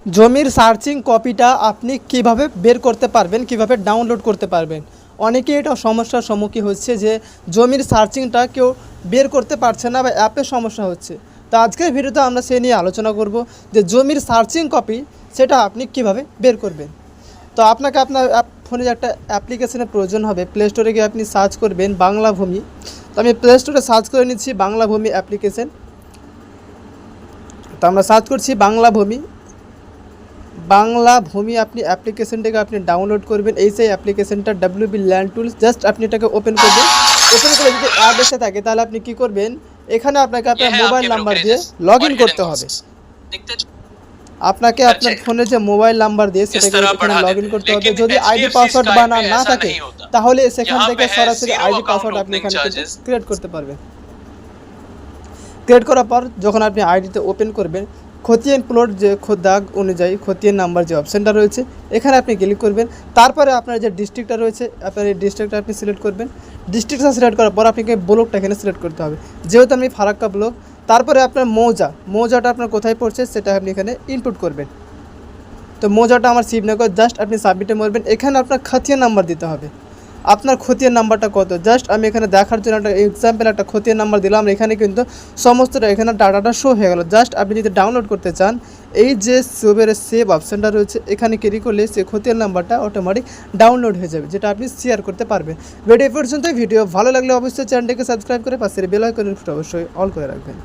জমির সার্চিং কপিটা আপনি কিভাবে বের করতে পারবেন, কিভাবে ডাউনলোড করতে পারবেন। অনেকে এটা সমস্যার সম্মুখীন হচ্ছে যে জমির সার্চিংটা কেউ বের করতে পারছে না বা অ্যাপের সমস্যা হচ্ছে। তো আজকের ভিডিওতে আমরা সে নিয়ে আলোচনা করব যে জমির সার্চিং কপি সেটা আপনি কিভাবে বের করবেন। তো আপনাকে আপনার ফোনে একটা অ্যাপ্লিকেশনের প্রয়োজন হবে। প্লে স্টোরে গিয়ে আপনি সার্চ করবেন বাংলা ভূমি। তো আমি প্লে স্টোরে সার্চ করে নিচ্ছি বাংলা ভূমি অ্যাপ্লিকেশন। তো আমরা সার্চ করছি বাংলা ভূমি। বাংলা ভূমি আপনি অ্যাপ্লিকেশনটাকে আপনি ডাউনলোড করবেন। এই সেই অ্যাপ্লিকেশনটা WB ল্যান্ড টুলস। জাস্ট আপনি এটাকে ওপেন করবেন। ওপেন করে যদি অ্যাড এসে থাকে তাহলে আপনি কি করবেন, এখানে আপনাকে আপনার মোবাইল নাম্বার দিয়ে লগ ইন করতে হবে। আপনাকে আপনার ফোনে যে মোবাইল নাম্বার দিয়ে সেটাকে এখানে লগ ইন করতে হবে। যদি আইডি পাসওয়ার্ড বানা না থাকে তাহলে সেখান থেকে সরাসরি আইডি পাসওয়ার্ড আপনি এখানে ক্রিয়েট করতে পারবেন। ক্রিয়েট করার পর যখন আপনি আইডিতে ওপেন করবেন, খতিয়ান প্লট যে দাগ অনুযায়ী খতিয়ান নাম্বার যে অপশানটা রয়েছে এখানে আপনি ক্লিক করবেন। তারপরে আপনার যে ডিস্ট্রিক্টটা রয়েছে আপনার এই ডিস্ট্রিক্টটা আপনি সিলেক্ট করবেন। ডিস্ট্রিক্টটা সিলেক্ট করার পর আপনাকে ব্লকটা এখানে সিলেক্ট করতে হবে। যেহেতু আমি ফারাক্কা ব্লক, তারপরে আপনার মৌজাটা আপনার কোথায় পড়ছে সেটা আপনি এখানে ইনপুট করবেন। তো মৌজাটা আমার শিবনগর। জাস্ট আপনি সাবমিটে মারবেন। এখানে আপনার খতিয়ান নাম্বার দিতে হবে। আপনার খতিয়ান নাম্বারটা কত, জাস্ট আমি এখানে দেখার জন্য একটা এক্সাম্পল একটা খতিয়ান নাম্বার দিলাম। এখানে কিন্তু সমস্তটা এখানে ডাটাটা শো হয়ে গেল। জাস্ট আপনি যদি ডাউনলোড করতে চান এই যে সেভ অপশানটা রয়েছে এখানে ক্লিক করলে সে খতিয়ান নাম্বারটা অটোমেটিক ডাউনলোড হয়ে যাবে, যেটা আপনি শেয়ার করতে পারবেন। ভিডিও পর্যন্ত ভিডিও ভালো লাগলে অবশ্যই চ্যানেলটিকে সাবস্ক্রাইব করে পাশের বেল আইকনের অবশ্যই অল করে রাখবেন।